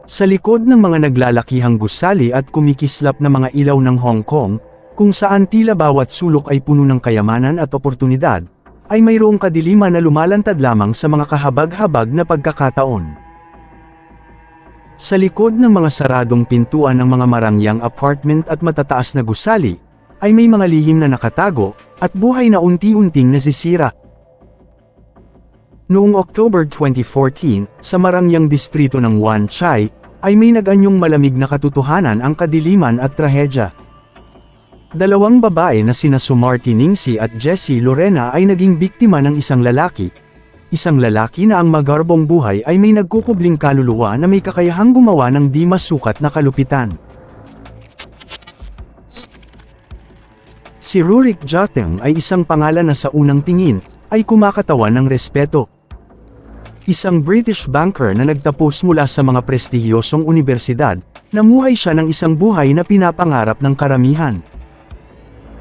Sa likod ng mga naglalakihang gusali at kumikislap na mga ilaw ng Hong Kong, kung saan tila bawat sulok ay puno ng kayamanan at oportunidad, ay mayroong kadiliman na lumalantad lamang sa mga kahabag-habag na pagkakataon. Sa likod ng mga saradong pintuan ng mga marangyang apartment at matataas na gusali, ay may mga lihim na nakatago, at buhay na unti-unting nasisira. Noong October 2014, sa marangyang distrito ng Wan Chai, ay may nag-anyong malamig na katotohanan ang kadiliman at trahedya. Dalawang babae na sina Sumarty Ningxi at Jessie Lorena ay naging biktima ng isang lalaki na ang magarbong buhay ay may nagkukubling kaluluwa na may kakayahang gumawa ng di masukat na kalupitan. Si Rurik Jateng ay isang pangalan na sa unang tingin, ay kumakatawan ng respeto. Isang British banker na nagtapos mula sa mga prestihiyosong unibersidad, namuhay siya ng isang buhay na pinapangarap ng karamihan.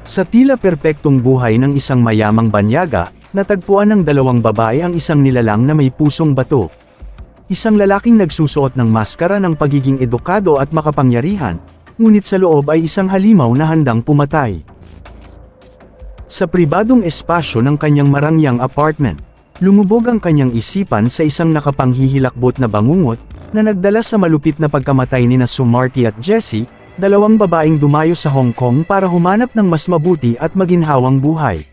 Sa tila perpektong buhay ng isang mayamang banyaga, natagpuan ng dalawang babae ang isang nilalang na may pusong bato. Isang lalaking nagsusuot ng maskara ng pagiging edukado at makapangyarihan, ngunit sa loob ay isang halimaw na handang pumatay. Sa pribadong espasyo ng kanyang marangyang apartment, lumubog ang kanyang isipan sa isang nakapanghihilakbot na bangungot, na nagdala sa malupit na pagkamatay nina Sumarty at Jessie, dalawang babaeng dumayo sa Hong Kong para humanap ng mas mabuti at maginhawang buhay.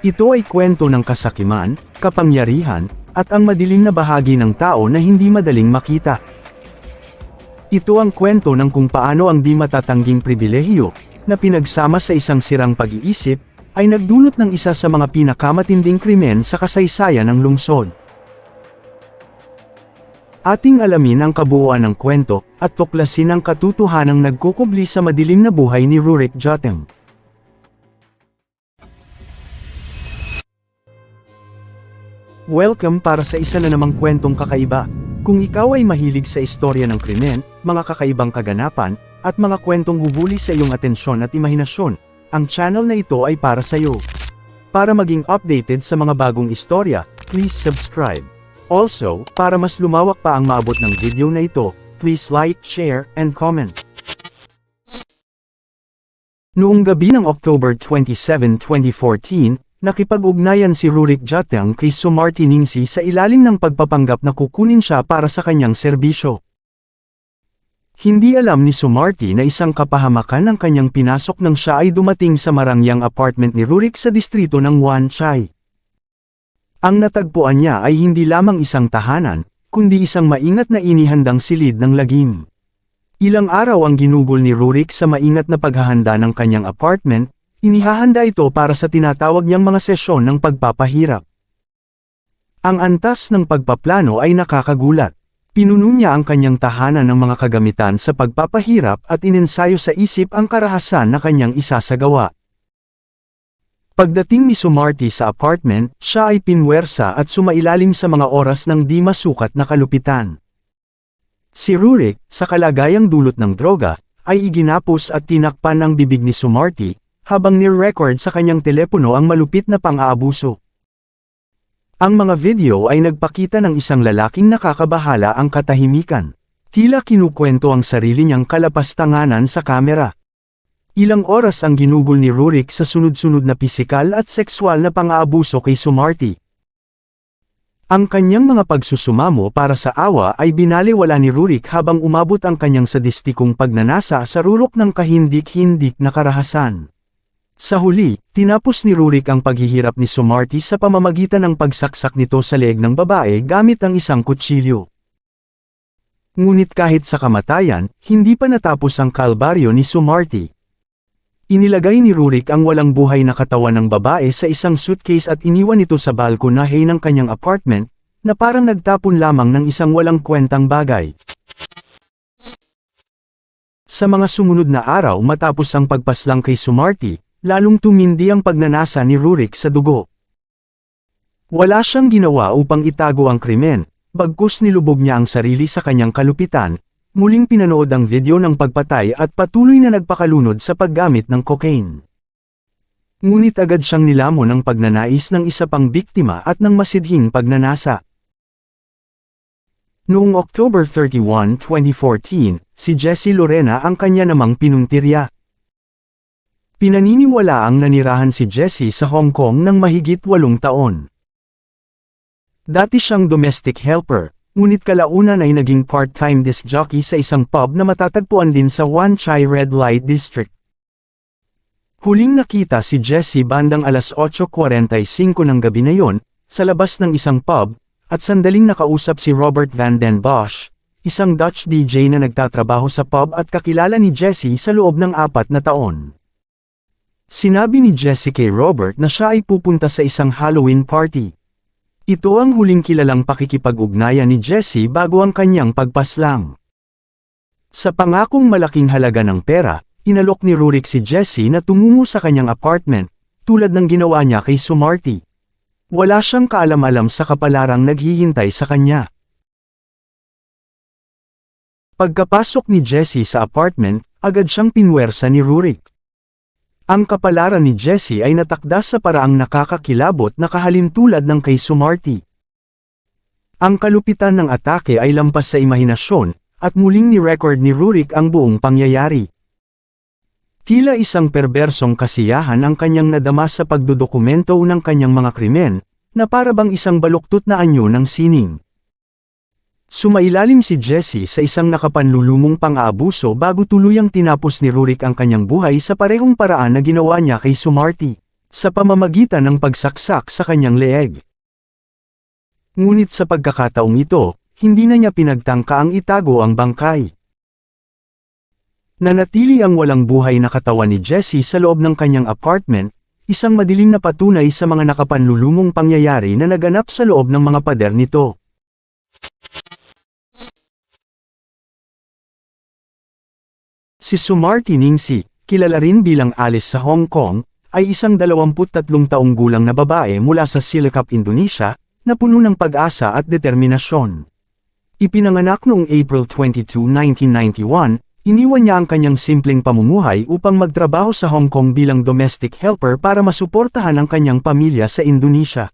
Ito ay kwento ng kasakiman, kapangyarihan, at ang madilim na bahagi ng tao na hindi madaling makita. Ito ang kwento ng kung paano ang di matatangging pribilehiyo, na pinagsama sa isang sirang pag-iisip, ay nagdulot ng isa sa mga pinakamatinding krimen sa kasaysayan ng lungsod. Ating alamin ang kabuuan ng kwento, at tuklasin ang katotohanang nagkukubli sa madilim na buhay ni Rurik Jateng. Welcome para sa isa na namang kwentong kakaiba. Kung ikaw ay mahilig sa istorya ng krimen, mga kakaibang kaganapan, at mga kwentong hubuli sa iyong atensyon at imahinasyon, ang channel na ito ay para sa iyo. Para maging updated sa mga bagong istorya, please subscribe. Also, para mas lumawak pa ang maabot ng video na ito, please like, share, and comment. Noong gabi ng October 27, 2014, nakipag-ugnayan si Rurik Jateng kay Sumarty Ningxi sa ilalim ng pagpapanggap na kukunin siya para sa kanyang serbisyo. Hindi alam ni Sumarty na isang kapahamakan ang kanyang pinasok nang siya ay dumating sa marangyang apartment ni Rurik sa distrito ng Wan Chai. Ang natagpuan niya ay hindi lamang isang tahanan, kundi isang maingat na inihandang silid ng lagim. Ilang araw ang ginugol ni Rurik sa maingat na paghahanda ng kanyang apartment, inihahanda ito para sa tinatawag niyang mga sesyon ng pagpapahirap. Ang antas ng pagpaplano ay nakakagulat. Pinuno niya ang kanyang tahanan ng mga kagamitan sa pagpapahirap at inensayo sa isip ang karahasan na kanyang isasagawa. Pagdating ni Sumarty sa apartment, siya ay pinwersa at sumailalim sa mga oras ng di masukat na kalupitan. Si Rurik, sa kalagayang dulot ng droga, ay iginapos at tinakpan ang bibig ni Sumarty, habang ni-record sa kanyang telepono ang malupit na pang-aabuso. Ang mga video ay nagpakita ng isang lalaking nakakabahala ang katahimikan. Tila kinukwento ang sarili niyang kalapastanganan sa kamera. Ilang oras ang ginugol ni Rurik sa sunod-sunod na pisikal at sekswal na pang-aabuso kay Sumarty. Ang kanyang mga pagsusumamo para sa awa ay binaliwala ni Rurik habang umabot ang kanyang sadistikong pagnanasa sa rurok ng kahindik-hindik na karahasan. Sa huli, tinapos ni Rurik ang paghihirap ni Sumarty sa pamamagitan ng pagsaksak nito sa leeg ng babae gamit ang isang kutsilyo. Ngunit kahit sa kamatayan, hindi pa natapos ang kalbaryo ni Sumarty. Inilagay ni Rurik ang walang buhay na katawan ng babae sa isang suitcase at iniwan ito sa balkonahe ng kanyang apartment, na parang nagtapon lamang ng isang walang kwentang bagay. Sa mga sumunod na araw matapos ang pagpaslang kay Sumarty, lalong tumindi ang pagnanasa ni Rurik sa dugo. Wala siyang ginawa upang itago ang krimen, bagkus nilubog niya ang sarili sa kanyang kalupitan, muling pinanood ang video ng pagpatay at patuloy na nagpakalunod sa paggamit ng cocaine. Ngunit agad siyang nilamon ng pagnanais ng isa pang biktima at ng masidhing pagnanasa. Noong October 31, 2014, si Jessie Lorena ang kanya namang pinuntirya. Pinaniniwalaang nanirahan si Jessie sa Hong Kong ng mahigit 8 taon. Dati siyang domestic helper, ngunit kalaunan ay naging part-time disc jockey sa isang pub na matatagpuan din sa Wan Chai Red Light District. Huling nakita si Jessie bandang alas 8:45 ng gabi na yon, sa labas ng isang pub, at sandaling nakausap si Robert Van den Bosch, isang Dutch DJ na nagtatrabaho sa pub at kakilala ni Jessie sa loob ng 4 na taon. Sinabi ni Jessie kay Robert na siya ay pupunta sa isang Halloween party. Ito ang huling kilalang pakikipag-ugnayan ni Jessie bago ang kanyang pagpaslang. Sa pangakong malaking halaga ng pera, inalok ni Rurik si Jessie na tumungo sa kanyang apartment, tulad ng ginawa niya kay Sumarty. Wala siyang kaalam-alam sa kapalarang naghihintay sa kanya. Pagkapasok ni Jessie sa apartment, agad siyang pinwersa ni Rurik. Ang kapalaran ni Jessie ay natakda sa paraang nakakakilabot na kahalintulad ng kay Sumarty. Ang kalupitan ng atake ay lampas sa imahinasyon, at muling ni-record ni Rurik ang buong pangyayari. Tila isang perbersong kasiyahan ang kanyang nadama sa pagdodokumento ng kanyang mga krimen, na para bang isang baluktot na anyo ng sining. Sumailalim si Jessie sa isang nakapanlulumong pang-aabuso bago tuluyang tinapos ni Rurik ang kanyang buhay sa parehong paraan na ginawa niya kay Sumarty, sa pamamagitan ng pagsaksak sa kanyang leeg. Ngunit sa pagkakataong ito, hindi na niya pinagtangka ang itago ang bangkay. Nanatili ang walang buhay na katawan ni Jessie sa loob ng kanyang apartment, isang madilim na patunay sa mga nakapanlulumong pangyayari na naganap sa loob ng mga pader nito. Si Sumarty Ningsi, kilala rin bilang Alice sa Hong Kong, ay isang 23 taong gulang na babae mula sa Cilacap, Indonesia, na puno ng pag-asa at determinasyon. Ipinanganak noong April 22, 1991, iniwan niya ang kanyang simpleng pamumuhay upang magtrabaho sa Hong Kong bilang domestic helper para masuportahan ang kanyang pamilya sa Indonesia.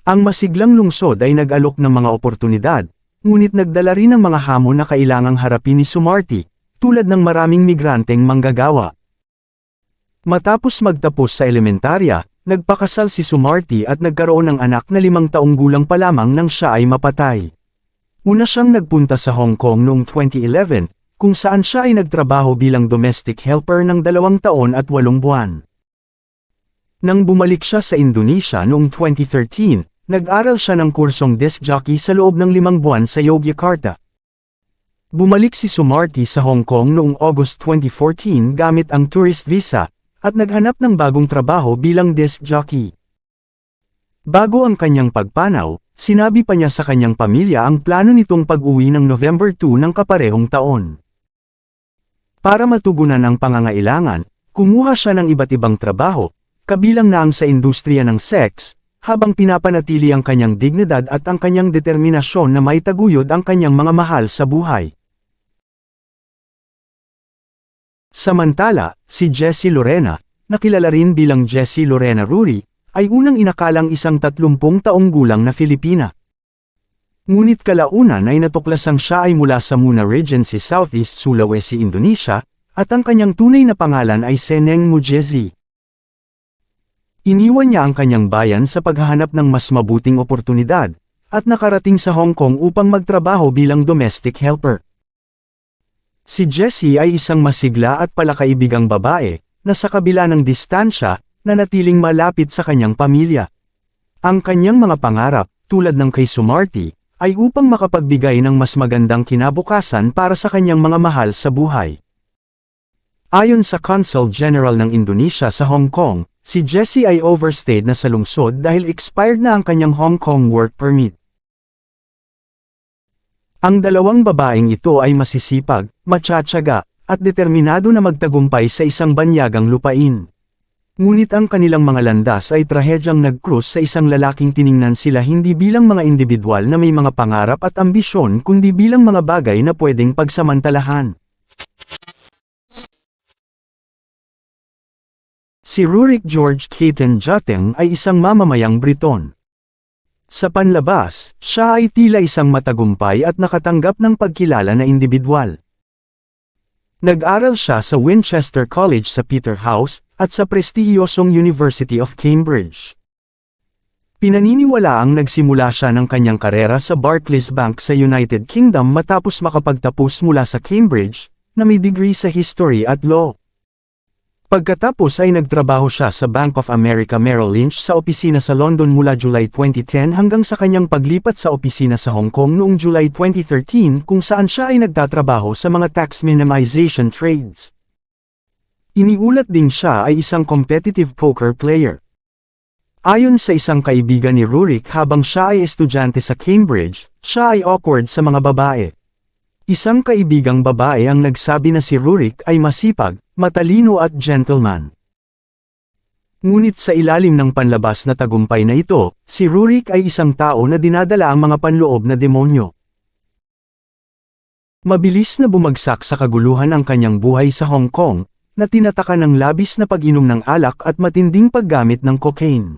Ang masiglang lungsod ay nag-alok ng mga oportunidad, ngunit nagdala rin ng mga hamon na kailangang harapin ni Sumarty, tulad ng maraming migranteng manggagawa. Matapos magtapos sa elementarya, nagpakasal si Sumarty at nagkaroon ng anak na 5 taong gulang pa lamang nang siya ay mapatay. Una siyang nagpunta sa Hong Kong noong 2011, kung saan siya ay nagtrabaho bilang domestic helper ng 2 taon at 8 buwan. Nang bumalik siya sa Indonesia noong 2013, nag-aral siya ng kursong disc jockey sa loob ng 5 buwan sa Yogyakarta. Bumalik si Sumarty sa Hong Kong noong August 2014 gamit ang tourist visa, at naghanap ng bagong trabaho bilang disc jockey. Bago ang kanyang pagpanaw, sinabi pa niya sa kanyang pamilya ang plano nitong pag-uwi ng November 2 ng kaparehong taon. Para matugunan ang pangangailangan, kumuha siya ng iba't ibang trabaho, kabilang na ang sa industriya ng sex, habang pinapanatili ang kanyang dignidad at ang kanyang determinasyon na maitaguyod ang kanyang mga mahal sa buhay. Samantala, si Jessie Lorena, na kilala rin bilang Jessie Lorena Ruri, ay unang inakalang isang 30 taong gulang na Filipina. Ngunit kalaunan ay natuklasang siya ay mula sa Muna Regency, Southeast Sulawesi, Indonesia, at ang kanyang tunay na pangalan ay Seneng Mujezi. Iniwan niya ang kanyang bayan sa paghahanap ng mas mabuting oportunidad, at nakarating sa Hong Kong upang magtrabaho bilang domestic helper. Si Jessie ay isang masigla at palakaibigang babae, na sa kabila ng distansya, nanatiling malapit sa kanyang pamilya. Ang kanyang mga pangarap, tulad ng kay Sumarty, ay upang makapagbigay ng mas magandang kinabukasan para sa kanyang mga mahal sa buhay. Ayon sa Consul General ng Indonesia sa Hong Kong, si Jessie ay overstayed na sa lungsod dahil expired na ang kanyang Hong Kong work permit. Ang 2 babaeng ito ay masisipag, matsatsaga, at determinado na magtagumpay sa isang banyagang lupain. Ngunit ang kanilang mga landas ay trahedyang nag-cross sa isang lalaking tiningnan sila hindi bilang mga individual na may mga pangarap at ambisyon kundi bilang mga bagay na pwedeng pagsamantalahan. Si Rurik George Keaton Jateng ay isang mamamayang Briton. Sa panlabas, siya ay tila isang matagumpay at nakatanggap ng pagkilala na indibidwal. Nag-aral siya sa Winchester College sa Peterhouse, at sa prestihiyosong University of Cambridge. Pinaniniwalaang nagsimula siya ng kanyang karera sa Barclays Bank sa United Kingdom matapos makapagtapos mula sa Cambridge, na may degree sa History at Law. Pagkatapos ay nagtrabaho siya sa Bank of America Merrill Lynch sa opisina sa London mula July 2010 hanggang sa kanyang paglipat sa opisina sa Hong Kong noong July 2013 kung saan siya ay nagtatrabaho sa mga tax minimization trades. Iniulat din siya ay isang competitive poker player. Ayon sa isang kaibigan ni Rurik habang siya ay estudyante sa Cambridge, siya ay awkward sa mga babae. Isang kaibigang babae ang nagsabi na si Rurik ay masipag, matalino at gentleman. Ngunit sa ilalim ng panlabas na tagumpay na ito, si Rurik ay isang tao na dinadala ang mga panloob na demonyo. Mabilis na bumagsak sa kaguluhan ang kanyang buhay sa Hong Kong, na tinataka ng labis na pag-inom ng alak at matinding paggamit ng cocaine.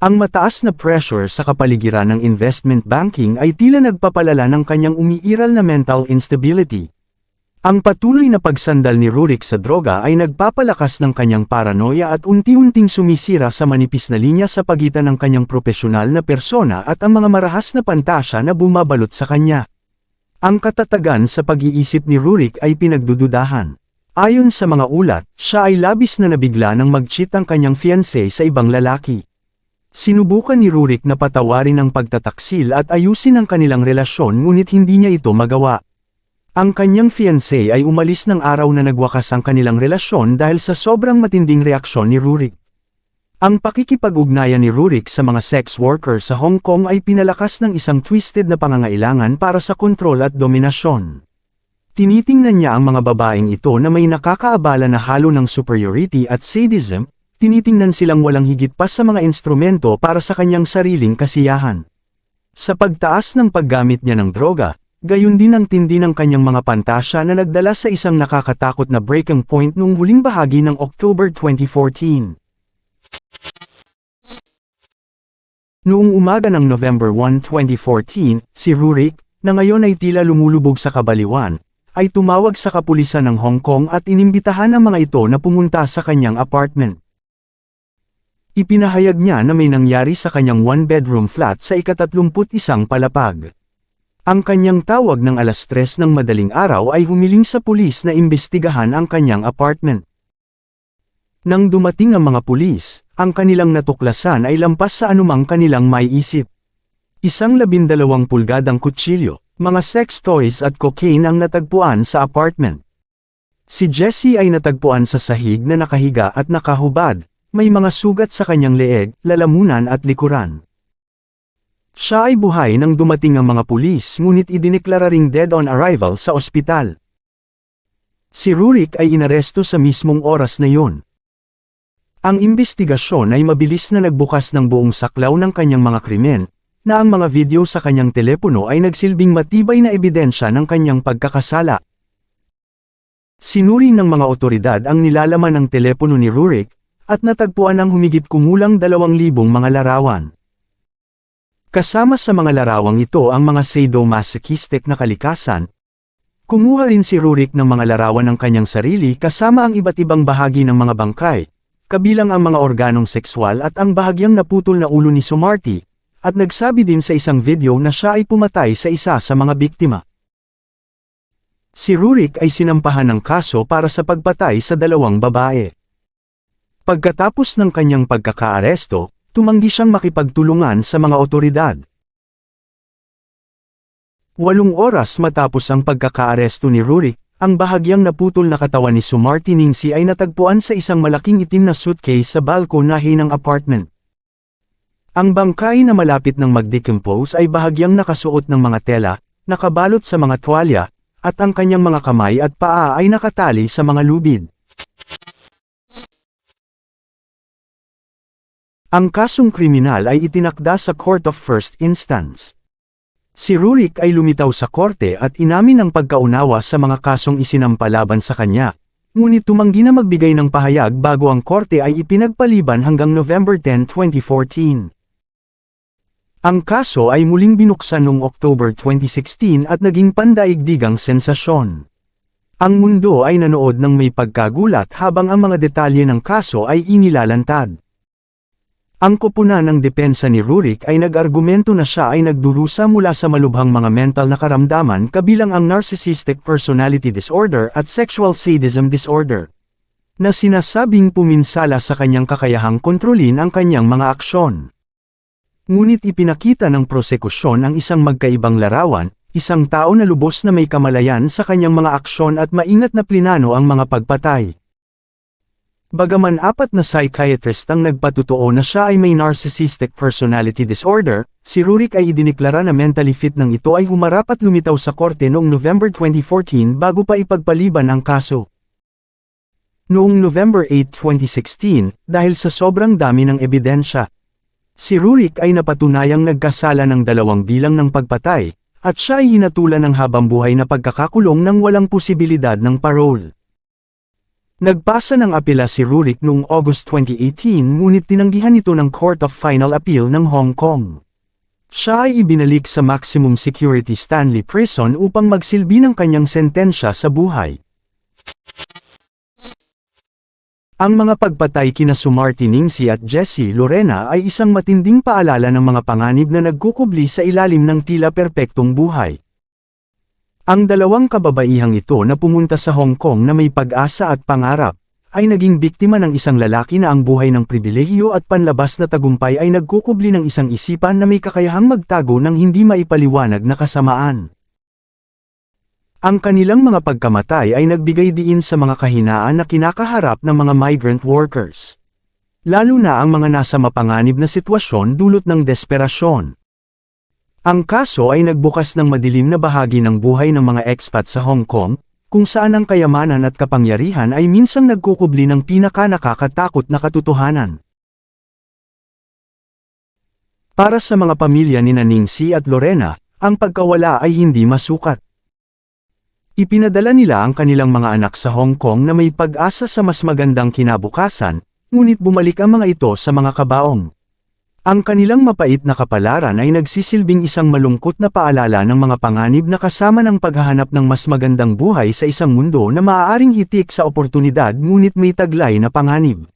Ang mataas na pressure sa kapaligiran ng investment banking ay tila nagpapalala ng kanyang umiiral na mental instability. Ang patuloy na pagsandal ni Rurik sa droga ay nagpapalakas ng kanyang paranoia at unti-unting sumisira sa manipis na linya sa pagitan ng kanyang propesyonal na persona at ang mga marahas na pantasya na bumabalot sa kanya. Ang katatagan sa pag-iisip ni Rurik ay pinagdududahan. Ayon sa mga ulat, siya ay labis na nabigla nang mag-cheat ang kanyang fiancé sa ibang lalaki. Sinubukan ni Rurik na patawarin ang pagtataksil at ayusin ang kanilang relasyon ngunit hindi niya ito magawa. Ang kanyang fiancé ay umalis ng araw na nagwakas ang kanilang relasyon dahil sa sobrang matinding reaksyon ni Rurik. Ang pakikipag-ugnayan ni Rurik sa mga sex worker sa Hong Kong ay pinalakas ng isang twisted na pangangailangan para sa kontrol at dominasyon. Tinitingnan niya ang mga babaeng ito na may nakakaabala na halo ng superiority at sadism. Tinitingnan silang walang higit pa sa mga instrumento para sa kanyang sariling kasiyahan. Sa pagtaas ng paggamit niya ng droga, gayon din ang tindi ng kanyang mga pantasya na nagdala sa isang nakakatakot na breaking point noong huling bahagi ng October 2014. Noong umaga ng November 1, 2014, si Rurik, na ngayon ay tila lumulubog sa kabaliwan, ay tumawag sa kapulisan ng Hong Kong at inimbitahan ang mga ito na pumunta sa kanyang apartment. Ipinahayag niya na may nangyari sa kanyang one-bedroom flat sa ika-31 palapag. Ang kanyang tawag ng 3:00 ng madaling araw ay humiling sa pulis na imbestigahan ang kanyang apartment. Nang dumating ang mga pulis, ang kanilang natuklasan ay lampas sa anumang kanilang maiisip. Isang 12 pulgadang kutsilyo, mga sex toys at cocaine ang natagpuan sa apartment. Si Jessie ay natagpuan sa sahig na nakahiga at nakahubad. May mga sugat sa kanyang leeg, lalamunan at likuran. Siya ay buhay nang dumating ang mga pulis ngunit idineklara ring dead on arrival sa ospital. Si Rurik ay inaresto sa mismong oras na yun. Ang imbestigasyon ay mabilis na nagbukas ng buong saklaw ng kanyang mga krimen, na ang mga video sa kanyang telepono ay nagsilbing matibay na ebidensya ng kanyang pagkakasala. Sinuri ng mga otoridad ang nilalaman ng telepono ni Rurik, at natagpuan ang humigit kumulang 2,000 mga larawan. Kasama sa mga larawang ito ang mga sadomasochistic na kalikasan. Kumuha rin si Rurik ng mga larawan ng kanyang sarili kasama ang iba't ibang bahagi ng mga bangkay, kabilang ang mga organong sexual at ang bahagyang naputol na ulo ni Sumarty, at nagsabi din sa isang video na siya ay pumatay sa isa sa mga biktima. Si Rurik ay sinampahan ng kaso para sa pagpatay sa 2 babae. Pagkatapos ng kanyang pagkakaaresto, tumanggi siyang makipagtulungan sa mga otoridad. 8 oras matapos ang pagkakaaresto ni Rurik, ang bahagyang naputol na katawan ni Sumarty Ningsi ay natagpuan sa isang malaking itim na suitcase sa balkonahe ng apartment. Ang bangkay na malapit ng mag-decompose ay bahagyang nakasuot ng mga tela, nakabalot sa mga tuwalya, at ang kanyang mga kamay at paa ay nakatali sa mga lubid. Ang kasong kriminal ay itinakda sa Court of First Instance. Si Rurik ay lumitaw sa korte at inamin ang pagkaunawa sa mga kasong isinampalaban sa kanya, ngunit tumanggi na magbigay ng pahayag bago ang korte ay ipinagpaliban hanggang November 10, 2014. Ang kaso ay muling binuksan noong October 2016 at naging pandaigdigang sensasyon. Ang mundo ay nanood ng may pagkagulat habang ang mga detalye ng kaso ay inilalantad. Ang koponan ng depensa ni Rurik ay nag-argumento na siya ay nagdurusa mula sa malubhang mga mental na karamdaman kabilang ang narcissistic personality disorder at sexual sadism disorder, na sinasabing puminsala sa kanyang kakayahang kontrolin ang kanyang mga aksyon. Ngunit ipinakita ng prosekusyon ang isang magkaibang larawan, isang tao na lubos na may kamalayan sa kanyang mga aksyon at maingat na plinano ang mga pagpatay. Bagaman 4 na psychiatrist ang nagpatutuo na siya ay may narcissistic personality disorder, si Rurik ay idiniklara na mentally fit nang ito ay humarap at lumitaw sa korte noong November 2014 bago pa ipagpaliban ang kaso. Noong November 8, 2016, dahil sa sobrang dami ng ebidensya, si Rurik ay napatunayang nagkasala ng 2 bilang ng pagpatay, at siya ay hinatulan ng habambuhay na pagkakakulong ng walang posibilidad ng parole. Nagpasa ng apela si Rurik noong August 2018 ngunit tinanggihan ito ng Court of Final Appeal ng Hong Kong. Siya ay ibinalik sa maximum security Stanley Prison upang magsilbi ng kanyang sentensya sa buhay. Ang mga pagpatay kina Sumarty Ningxi at Jessie Lorena ay isang matinding paalala ng mga panganib na nagkukubli sa ilalim ng tila perpektong buhay. Ang 2 kababaihang ito na pumunta sa Hong Kong na may pag-asa at pangarap, ay naging biktima ng isang lalaki na ang buhay ng pribilehiyo at panlabas na tagumpay ay nagkukubli ng isang isipan na may kakayahang magtago ng hindi maipaliwanag na kasamaan. Ang kanilang mga pagkamatay ay nagbigay diin sa mga kahinaan na kinakaharap ng mga migrant workers. Lalo na ang mga nasa mapanganib na sitwasyon dulot ng desperasyon. Ang kaso ay nagbukas ng madilim na bahagi ng buhay ng mga expat sa Hong Kong, kung saan ang kayamanan at kapangyarihan ay minsang nagkukubli ng pinaka-nakakatakot na katotohanan. Para sa mga pamilya ni Ningxi at Lorena, ang pagkawala ay hindi masukat. Ipinadala nila ang kanilang mga anak sa Hong Kong na may pag-asa sa mas magandang kinabukasan, ngunit bumalik ang mga ito sa mga kabaong. Ang kanilang mapait na kapalaran ay nagsisilbing isang malungkot na paalala ng mga panganib na kasama ng paghahanap ng mas magandang buhay sa isang mundo na maaaring hitik sa oportunidad ngunit may taglay na panganib.